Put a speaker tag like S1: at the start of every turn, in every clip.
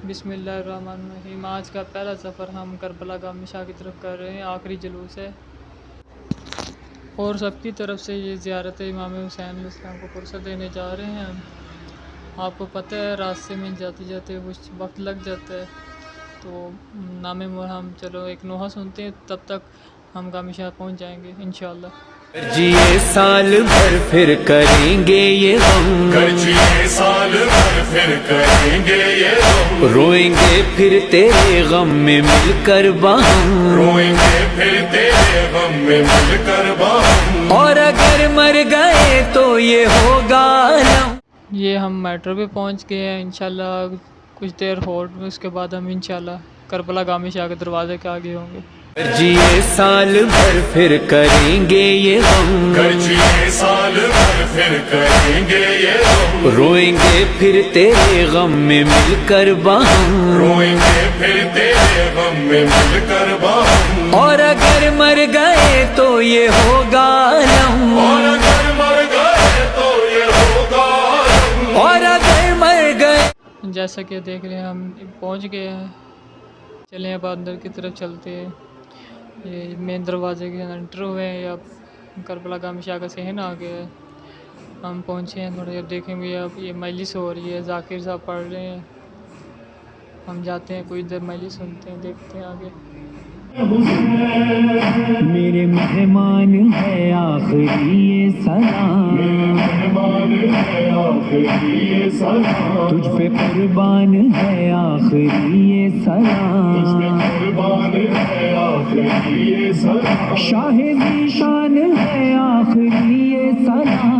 S1: बिस्मिल्लाहिर्रहमानिर्रहीम। आज का पहला सफ़र हम करबला गामी शाह की तरफ कर रहे हैं। आखिरी जुलूस है और सबकी तरफ से ये ज़ियारत इमाम हुसैन अलैहिस्सलाम को फुर्सत देने जा रहे हैं हम। आपको पता है रास्ते में जाते जाते कुछ वक्त लग जाता है, तो नामे हम चलो एक नोहा सुनते हैं, तब तक हम गामी शाह पहुँच जाएंगे इंशाअल्लाह।
S2: जिए साल भर फिर करेंगे ये गम,
S3: जिए साल भर फिर करेंगे ये गम,
S2: रोएंगे फिर तेरे गम में मिलकर बाहम,
S3: रोएंगे फिर तेरे गम में मिलकर बाहम।
S2: और अगर मर गए तो ये होगा आलम।
S1: ये हम मेट्रो पे पहुंच गए हैं इंशाल्लाह। कुछ देर होल्ड में, उसके बाद हम इंशाल्लाह करबला गामी शाह के दरवाजे के आगे होंगे।
S2: जिए साल भर फिर करेंगे ये गम,
S3: जिए साल भर फिर करेंगे ये गम,
S2: रोएंगे फिर तेरे गम में मिलकर बाहम,
S3: रोएंगे फिर तेरे गम में मिलकर बाहम।
S2: और अगर मर गए तो ये होगा आलम,
S3: और अगर मर गए तो ये होगा आलम।
S2: और अगर मर गए।
S1: जैसा कि देख रहे हैं हम पहुंच गए हैं। चलें अब अंदर की तरफ चलते हैं। ये मेन दरवाजे के एंटर हुए हैं। अब करबला गामी शाह का सहन आ गया है। हम पहुंचे हैं थोड़ी, अब देखेंगे। अब ये मजलिस हो रही है, जाकिर साहब पढ़ रहे हैं। हम जाते हैं, कुछ देर मजलिस सुनते हैं, देखते हैं आगे।
S2: मेरे मेहमान है आखिरी ये सलाम, तुझ पे कुर्बान है आखिरी ये सलाम, शाह ज़ीशान है आखिरी ये सलाम।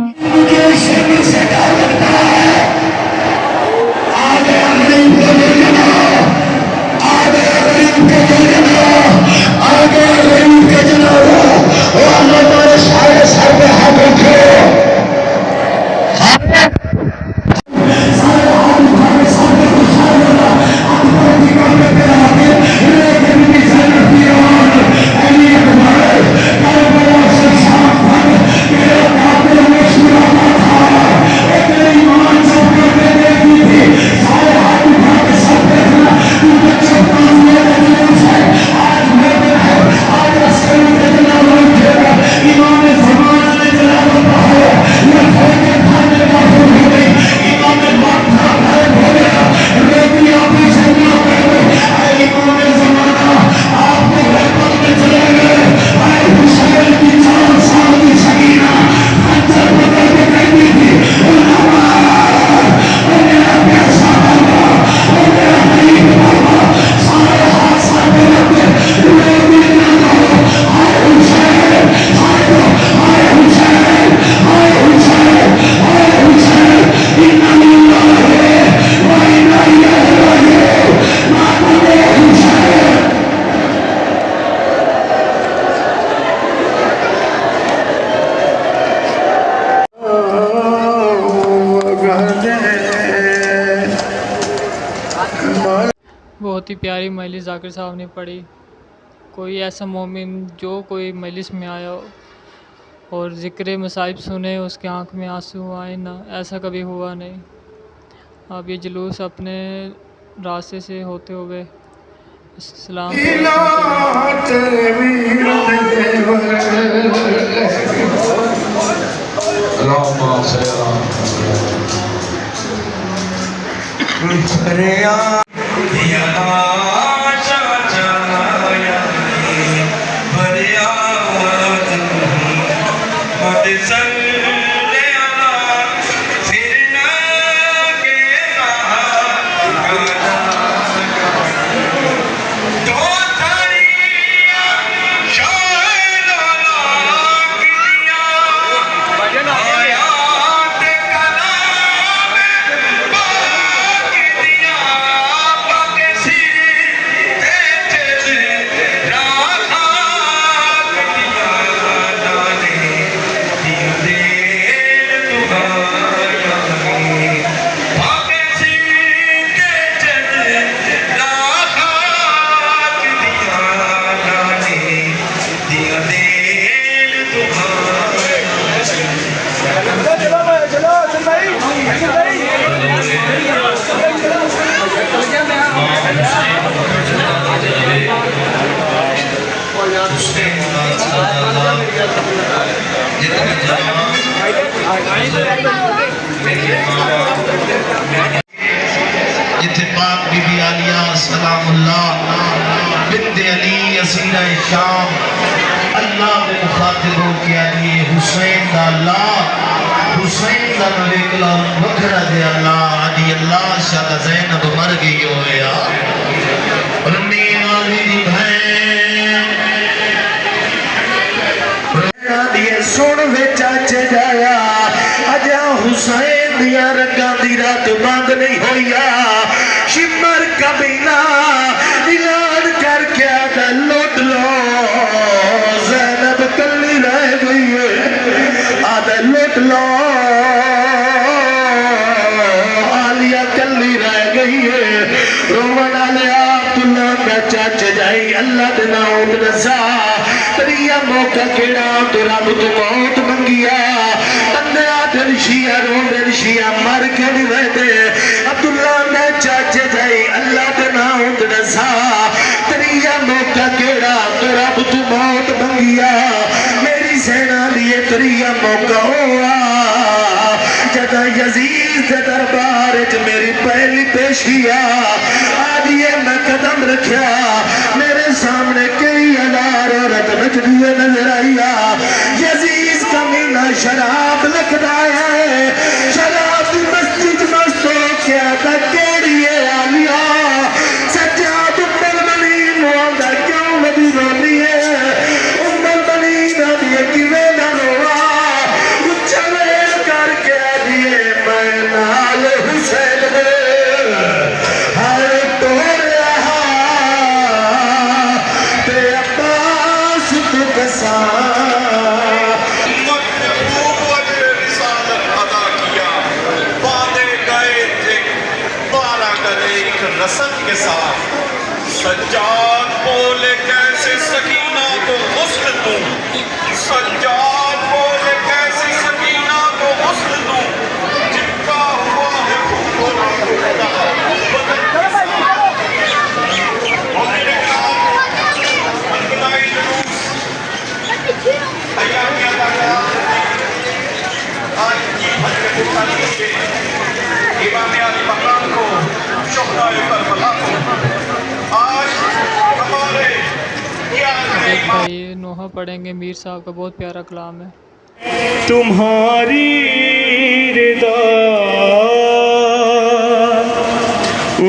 S1: बहुत ही प्यारी मजलिस जाकिर साहब ने पढ़ी। कोई ऐसा मोमिन जो कोई मजलिस में आया और ज़िक्र मसाइब सुने, उसके आँख में आंसू आए ना, ऐसा कभी हुआ नहीं। अब ये जुलूस अपने रास्ते से होते हुए इस्लाम
S4: जिथे पाक बीबी आलिया सलामुल्लाह बिन्त अली असीरा शाम अल्लाह के मुखातिब होके आली हुसैन दा अल्लाह हुसैन दा नवेकला वखरा दे अल्लाह आदि अल्लाह शाह ज़ैनब मर गई होया रन्नी वाली दी बहन दिए सुन वे चाचे जाया अजा हुसैन दिया रंगा दी रात बंद नहीं होया शिमर कबीना ऐलान करके आदा लुट लो ज़ैनब कल्ली रह गई है आदा लुट लो आलिया कल्ली रह गई है रोवन वाले अब्दुल्ला का चाचे जाई अल्लाह दे नाम दसा तरिया मौका केड़ा तो रब तो मौत मंगिया तंदया दिलशिया रो दिलशिया मर के नहीं रहते अब्दुल्ला ने चाचे जाई अल्लाह दे नाम दसा तरिया मौका केड़ा तो रब तो मौत मंगिया मेरी सेना लिए तरिया मौका हुआ जदा यजीद के दरबार च मेरी पहली पेशिया आज ये मैं कदम रखा मेरे सामने कई हजार औरत नचदी नजर आईया यजीद कमीना शराब लखदा है शराब की मस्जिद मस्त हो क्या केड़ी है आलिया सच्चा उम्मल मनीन होंदा क्यों नबी रोनी है उम्मल मनीन दी किवें ना रोवा उच्चा करके दिए मैं नाल हुसैन हर तोड़ रहा ते अब्बास तू कसा
S3: रसम के साथ सज्जाद बोले कैसे सकीना को हुस्न दूं सज्जाद बोले कैसे सकीना को हुस्न दूं चिपका हुआ है
S1: एक भाई नोहा पढ़ेंगे मीर साहब का बहुत प्यारा कलाम है।
S4: तुम्हारी रिदा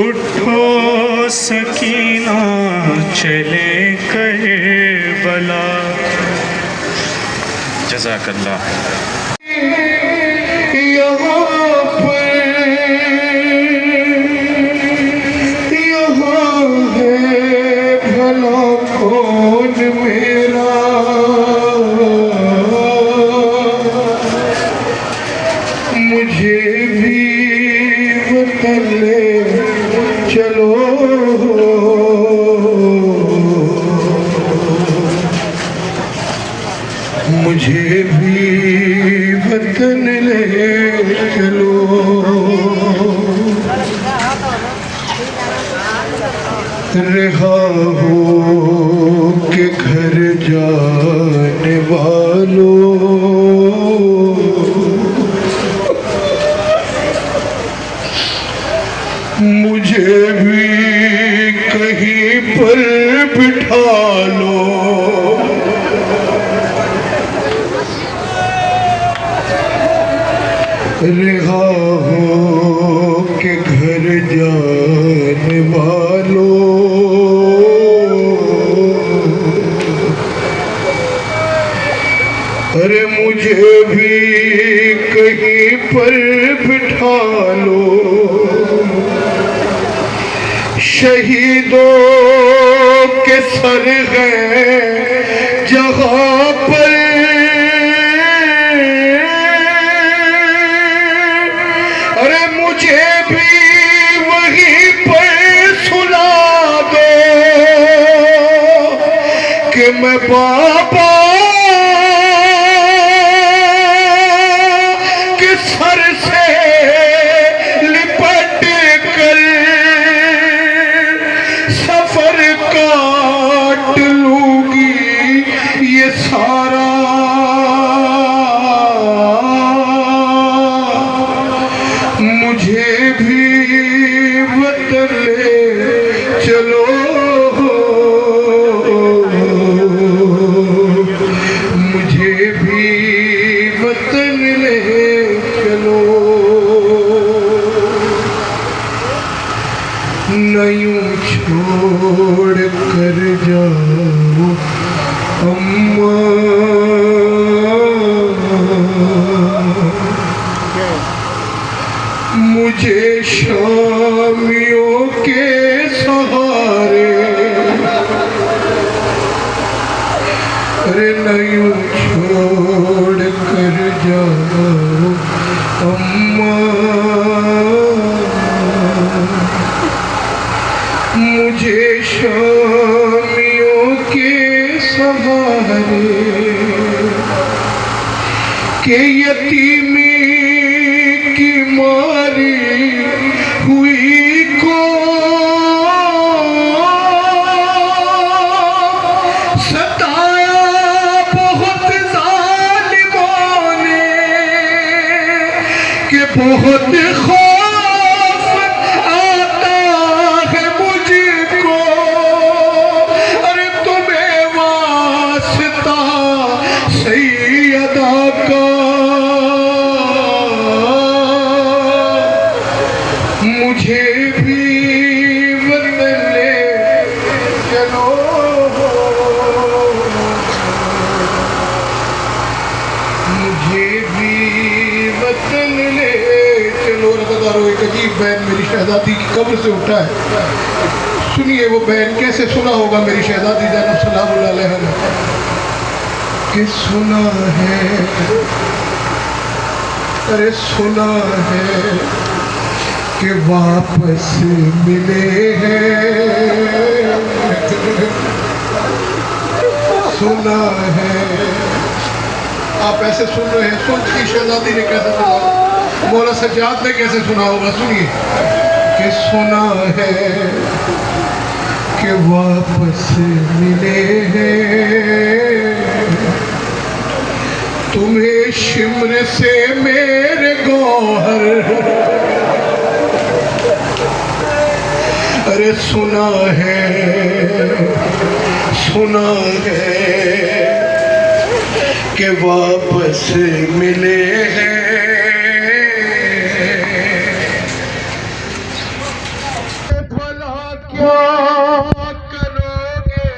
S4: उठो सकीना चले करबला जज़ाकल्लाह मुझे भी वतन ले चलो रहा हो के घर जाने वालों मुझे भी कहीं पर बिठा लो रहा हो के घर जाने वालों अरे मुझे भी कहीं पर बिठा लो शहीदों के सर हैं जहाँ पर मुझे भी वहीं पर सुना दो कि मैं बाबा के सर से लिपट कर काट लूंगी ये सारा, मुझे भी वतन ले चलो, मुझे भी वतन ले चलो। न यूं छोड़ कर जाओ अम्मा, मुझे शामियों के सहारे, अरे न यूं छोड़ कर जाओ अम्मा, मुझे शामियों के सहारे के यतीमी की मारी हुई को सताया बहुत जालिमों ने, कि बहुत खौफ आता है मुझको, अरे तुम्हें वास्ता सैयदा का, मुझे भी वतन ले चलो, मुझे भी वतन ले चलो। रज़ादारों, एक अजीब बैन मेरी शहजादी की कब्र से उठा है, सुनिए वो बैन कैसे सुना होगा मेरी शहजादी ज़ैनब सलामुल्लाह अलैहा ने, कि सुना है, अरे सुना है कि वापस मिले हैं, सुना है। आप ऐसे सुन रहे हैं, सोच की शहजादी ने कैसे सुना, मौला सज्जाद ने कैसे सुना होगा, सुनिए कि सुना है कि वापस मिले हैं, तुम्हें शिम्र से मेरे गौहर, अरे सुना है कि वापस मिले हैं, भला क्या करोगे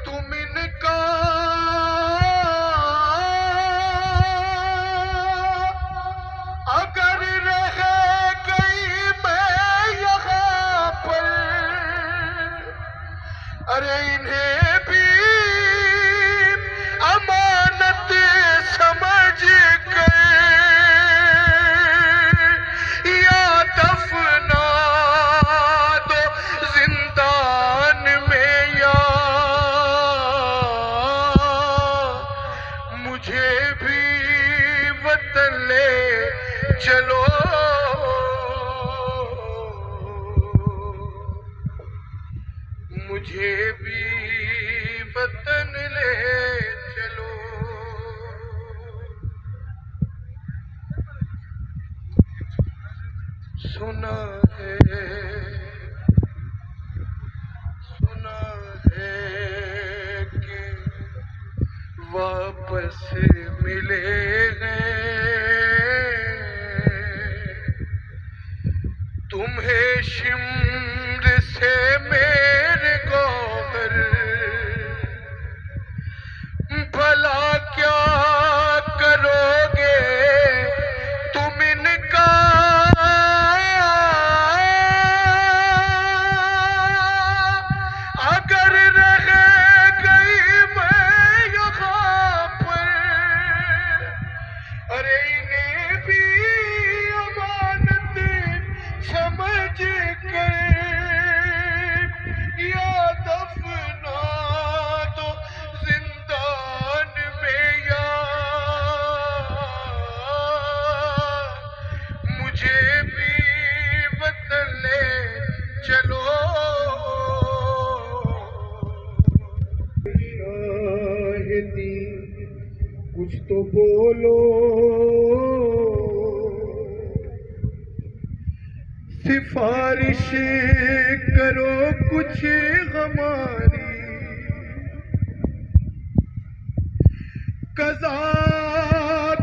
S4: तुम इनका, अगर रह गई मैं यहाँ पर, अरे इन्हें भी अमानत समझ कर या दफना दो जिंदान में, या मुझे भी वतन ले चलो, मुझे भी वतन ले चलो। सुना है कि वापस मिले हैं, तुम्हें शिम्र से मेरे गौहर, भला क्या करोगे तुम इनका, अगर रह गई मैं यहाँ पर,
S5: बारिश करो कुछ हमारी, कज़ा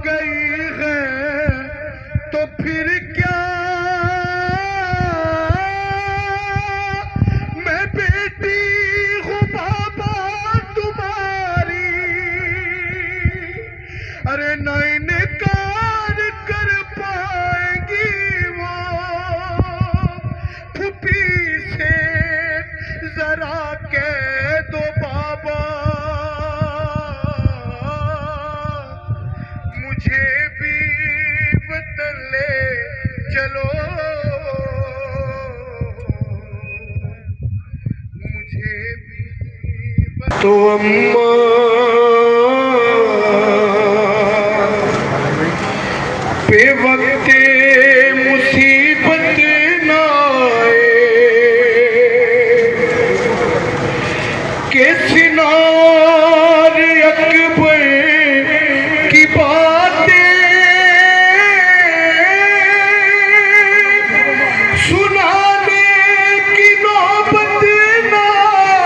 S5: गई है तो फिर क्या, मैं बेटी हूँ बाबा तुम्हारी, अरे ना इनकार कर पाएंगी वो, फुफी से जरा कह दो बाबा, मुझे भी वतन ले चलो, मुझे भी तो अम्मा बेवक्ते मुसीबत ना आए, के सिनार अकबर की बातें सुनाने की नौबत ना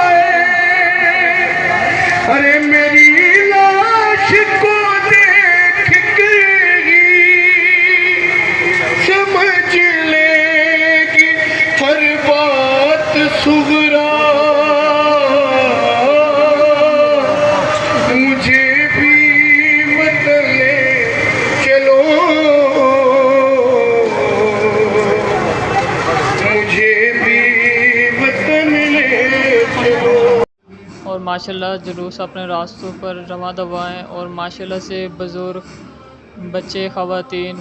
S5: आए, अरे मेरी लाश को देख कर समझ लेगी हर बात सुगरा, मुझे भी वतन ले चलो, मुझे भी वतन ले चलो।
S1: और माशाल्लाह जुलूस अपने रास्तों पर रवा दवाएँ, और माशाल्लाह से बुज़ुर्ग बच्चे ख़वातीन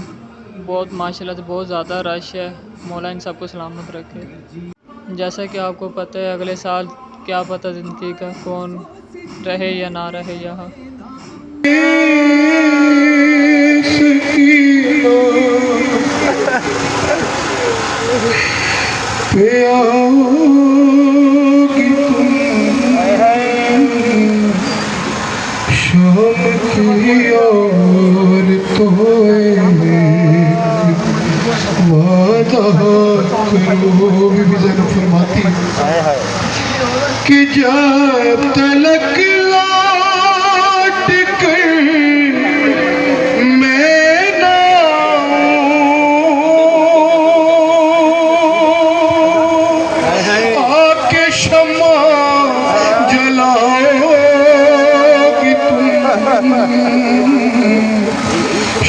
S1: बहुत माशाल्लाह से बहुत ज़्यादा रश है। मौला इन सबको सलामत रखे। जैसा कि आपको पता है अगले साल क्या पता ज़िंदगी का कौन रहे या ना रहे यहाँ।
S5: शाम की और तो वादा करो, बीबी ज़ैनब फरमाती कि जब तलक लौट कर मैं ना आऊं, आके शम्मा जलाओगी तुम,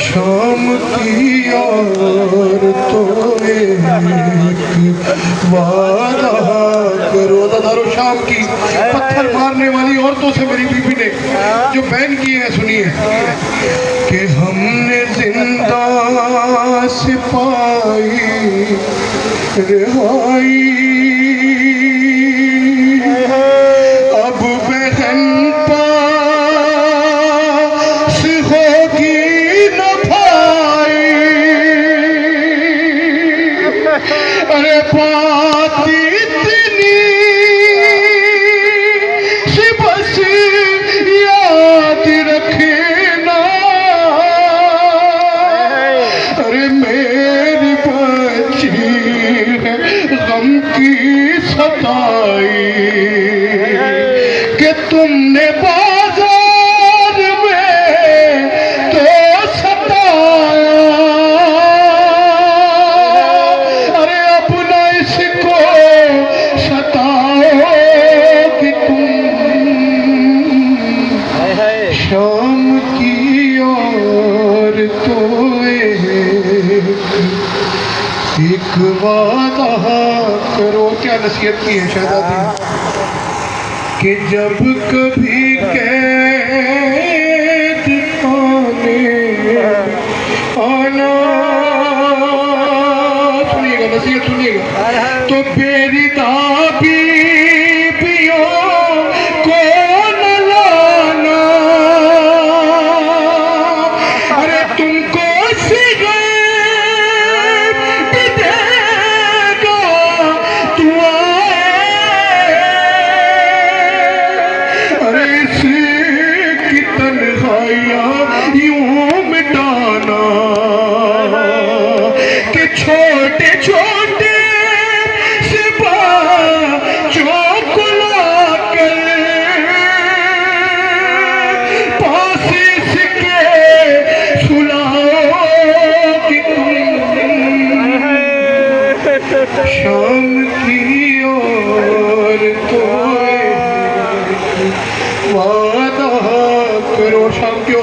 S5: शाम की और तो एक वादा करो। दादारो शाम की पत्थर मारने वाली औरतों से मेरी बीबी ने जो बैन की है सुनिए कि हमने जिंदा सिपाही रिहाई, अब बहन पास होगी न भाई, अरे बात इतनी सी बस याद रखना, अरे मेरी बच्ची है गम की सताई, कि तुमने बाजार में तो सताया, अरे अपना इसको सताओ कि तुम, शाम की और तो एक वादा करो। क्या नसीहत की है शहजादी कि जब कभी कैद खाने आना, सुनिएगा नसीहत सुनिएगा, तो मेरी बीबियों को न लाना, अरे तुमको सिगरेट भी देगा दुआएं, अरे इसकी तन्हाइयाँ यूं मिटाना कि छोटे छोटे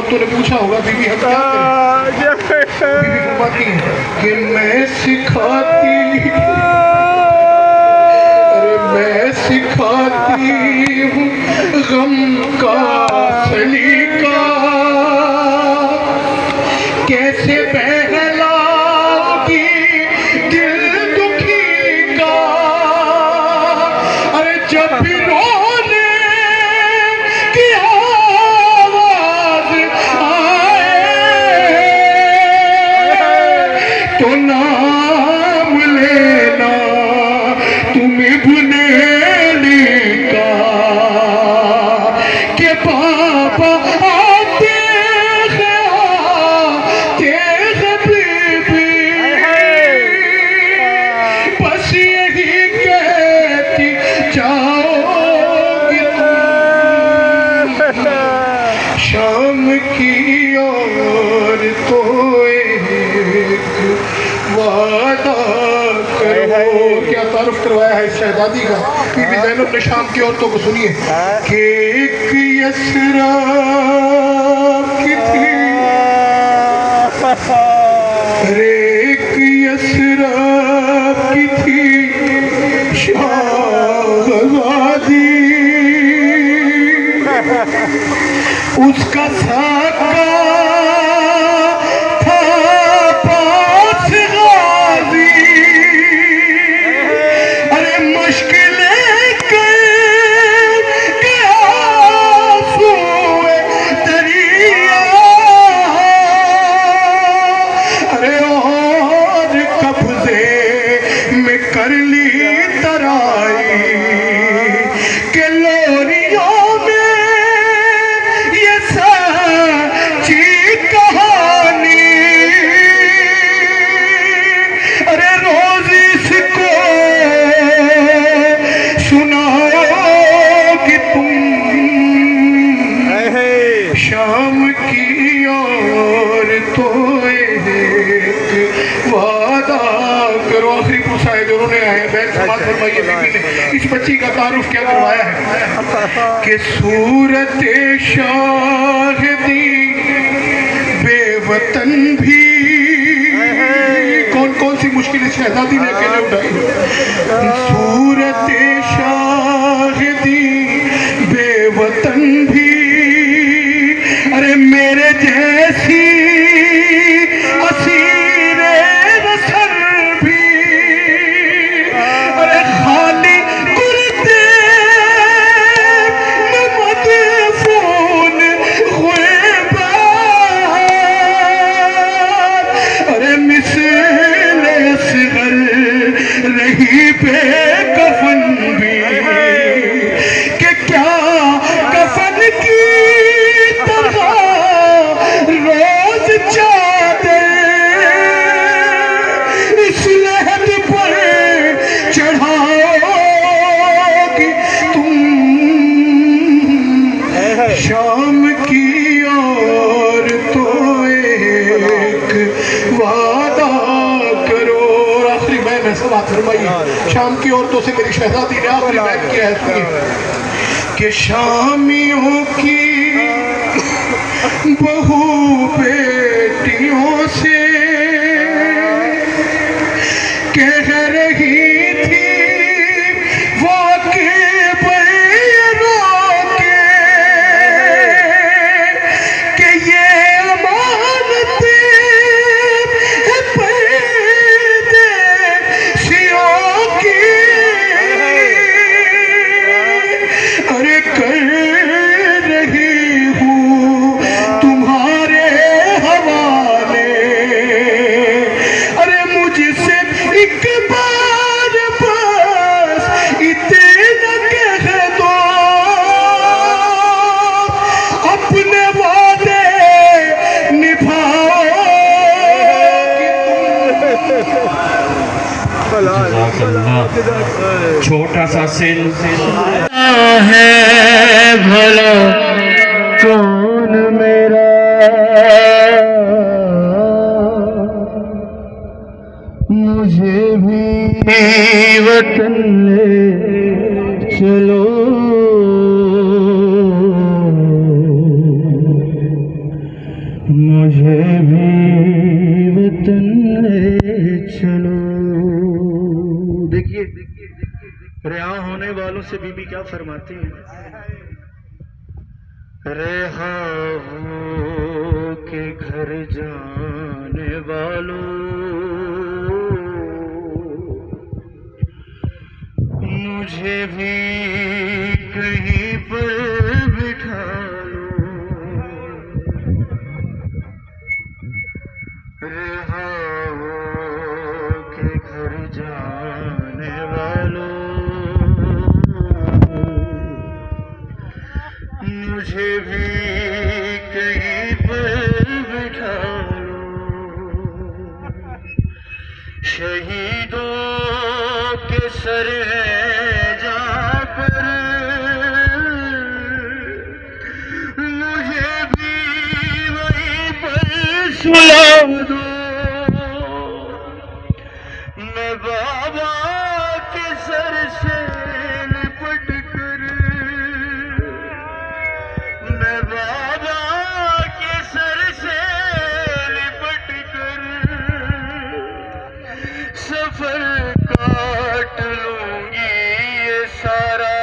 S5: औरतों ने पूछा होगा बीबी हम क्या करें? बीबी फरमाती है कि मैं सिखाती, अरे मैं सिखाती हूँ गम का सलीका, कैसे बहलाओगी दिल दुखी का। अरे जब भी रोने की आवाज आए तो नाम लेना तुम्हें बुनेली का, के बाबा आते बीबी, बस यही कहती जाओगी तुम। शाम की ओर तो एक वादा करो। क्या तारुफ करवाया है इस शहजादी का बीबी ज़ैनब ने शाम की औरतों को। सुनिए कि एक यसरा की थी, अरे एक यसरा की थी शहज़ादी, उसका साका था पास गाजी। अरे मुश्किलें कर गया सुए दरिया, अरे और कब्जे में कर ली तराई के लोरियों में ये सच्ची कहानी। अरे रोज इसको सुनाओगी तुम। शाम की ओर तो एक वादा करो। आखिरी पूछा है जो उन्होंने आए बैठ समाज फरमाइए बीबी ने इस बच्ची का तारुफ क्या करवाया है कि सूरत शाहिदी बेवतन भी। कौन कौन सी मुश्किल शहजादी ने अकेले उठाई? सूरत शाहिदी बेवतन भी, अरे मेरे जैसी असीरे रसर भी, अरे खाली कुर्ते में मदफून हुए बाहर, अरे मिसले सिगर रही बेकफन भी, कि क्या कफन की रोज चादर इस लहद पर चढ़ाओगी तुम। शाम की ओर तो एक वादा करो। और आखिरी मैंने बात फरमाई शाम की औरतों से मेरी शहजादी ने आखिरी बैन किया है। सुनिए कि शामियों की बहू बेटियों से कह रही थी वाके रोके कि ये अमानत है परदेसियों की। अरे कर रही हूँ तुम्हारे हवाले, अरे मुझसे एक बार बस इतना कह दो, अपने वादे निभाओ।
S6: छोटा सा सिन
S2: है भला कौन मेरा, मुझे भी वतन ले चलो।
S4: यहाँ होने वालों से बीबी क्या फरमाती है? रेहा हो के घर जाने वालों, मुझे भी कहीं पर बिठा लो। रेहा हो के घर जाने वालों, मुझे भी कहीं पर बिठा लो। शहीदों के सर है जहाँ पर, मुझे भी वहीं पर सुला दो। मैं बाबा के सर से लिपट कर, मैं बाबा के सर से लिपट कर सफर काट लूंगी ये सारा।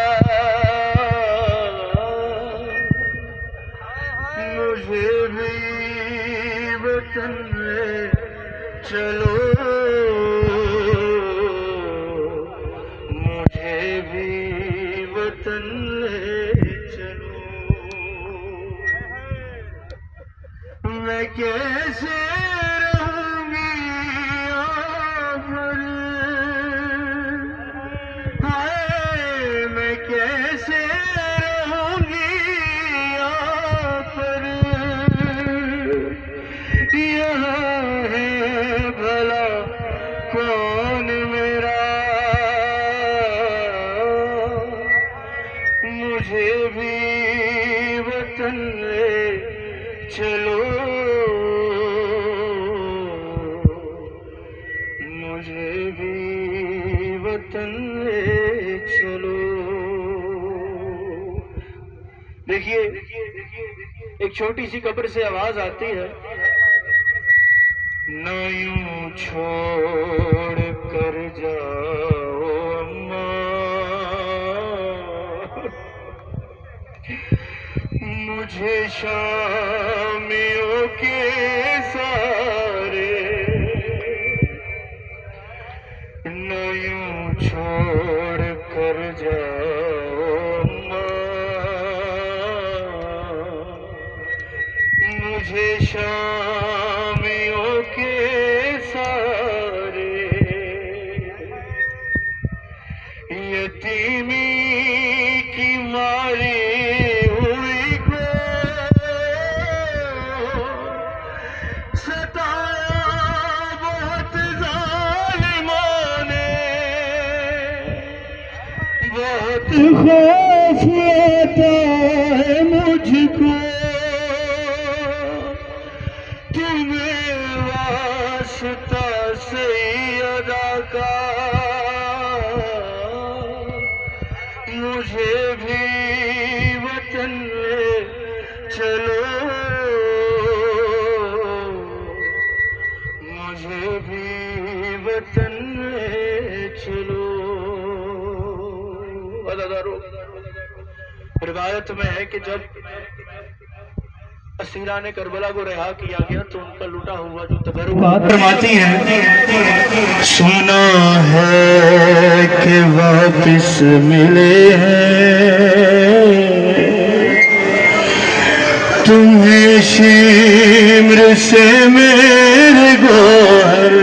S4: मुझे भी वतन में चलो, मुझे भी वतन ले चलो। मैं कैसे रहूंगी यहाँ पर, हाय मैं कैसे रहूंगी यहाँ पर। यहाँ है भला कौन मेरा, मुझे भी वतन ले चलो, मुझे भी वतन ले चलो। देखिए एक छोटी सी कब्र से आवाज आती है, न यूं छोड़ कर जाओ अम्मा, मुझे शामियों के सारे। न यूं छोड़ कर जाओ अम्मा, मुझे शामियों के सारे। यतीमी की मारी हुई को सताया बहुत जालिमों ने, बहुत खौफ आता है मुझको तुम्हें वास्ता सैयदा का। मुझे भी वतन ले चलो, मुझे भी वतन ले चलो। अदादारों, रिवायत में है कि जब असीरा ने करबला को रिहा किया गया तो उनका लूटा हुआ जो तबर्रुआत फरमाती है, सुना है कि वापिस मिले हैं तुम्हें शिम्र से मेरे गोहर।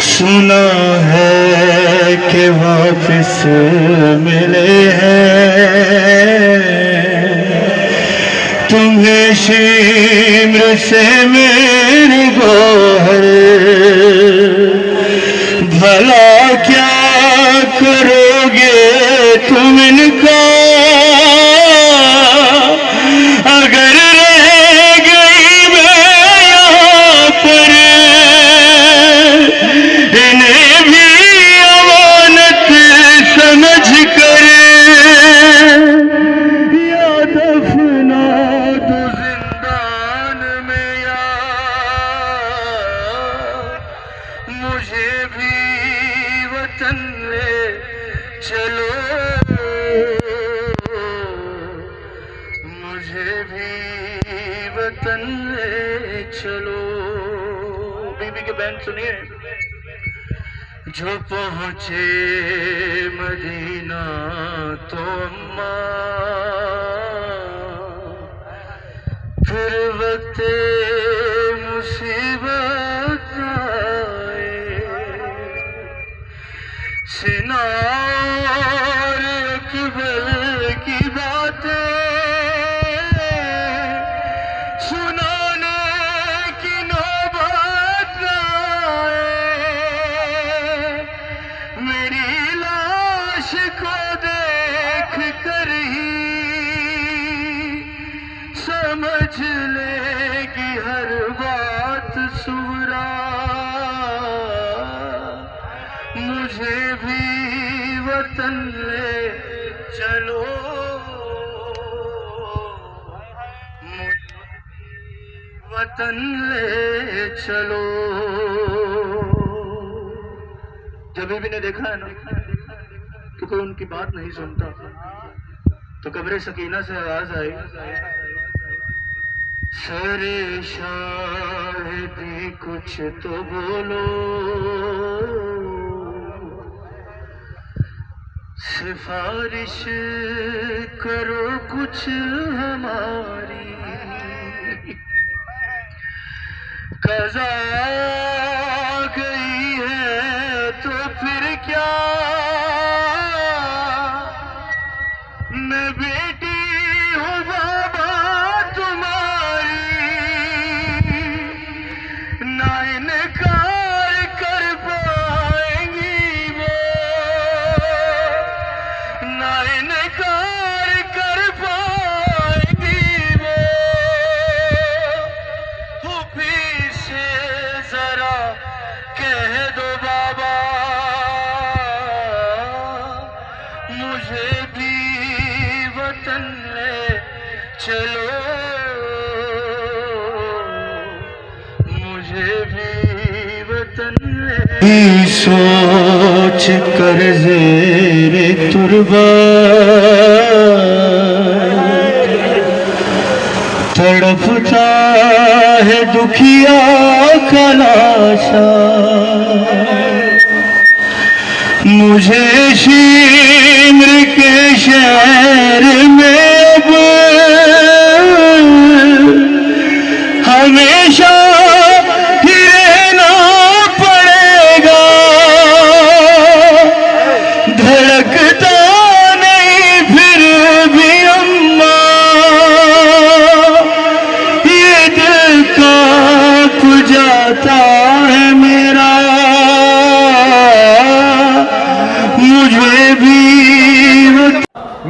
S4: सुना है कि वापिस मिले हैं तुम्हें शिम्र से मेरे गोहर। भला क्या करोगे तुम इनका अगर रह गई मैं यहाँ पर। इन्हें भी अमानत समझ कर या दफना दो जिंदान में या मुझे भी वतन ले चलो, मुझे भी वतन ले चलो। बीबी के बैंड सुनिए। जो पहुंचे मदीना तो अम्मा फिर वक्त मुसीबत आए, सिनार अकबर की बातें सुनाने की नौबत आए, मेरी लाश को देख कर ही समझ लेगी हर बात सुरा, मुझे भी वतन ले चलो, मुझे भी वतन ले चलो। जब भी ने देखा है ना कि कोई उनकी बात नहीं सुनता, तो कब्र सकीना से आवाज आई, सरे शाहिदी कुछ तो बोलो, सिफारिश करो कुछ हमारी, कज़ा गई है तो फिर क्या, मैं बेटी हूँ बाबा तुम्हारी, ना इनकार कर पाएंगी वो, ना इनकार कर पाएंगी वो, फूफी से जरा कह दो बाबा, मुझे भी वतन ले चलो, मुझे भी वतन ले। सोच कर ज़ेरे तुर्बात तड़पता है दुखिया का लाशा, मुझे शिमर के शहर में अब हमेशा ही रहना पड़ेगा, धड़कता नहीं फिर भी अम्मा, ये दिल कांप जाता है मेरा, मुझे भी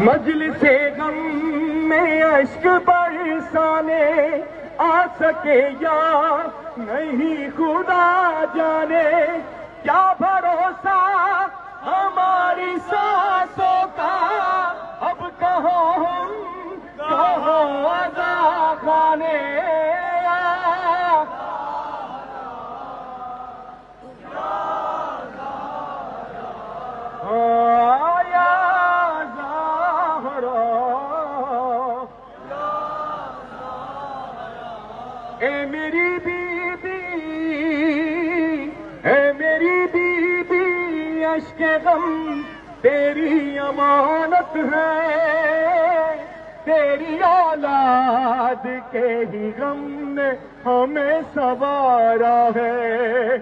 S7: मजलिसे गम में अश्क बरसाने आ सके या नहीं खुदा जाने, क्या भरोसा हमारी सांसों का, अब कहो हम कहो अदा खाने, ए मेरी बीबी, ए मेरी बीबी, अश्के गम तेरी अमानत है, तेरी औलाद के ही गम ने हमें सवारा है।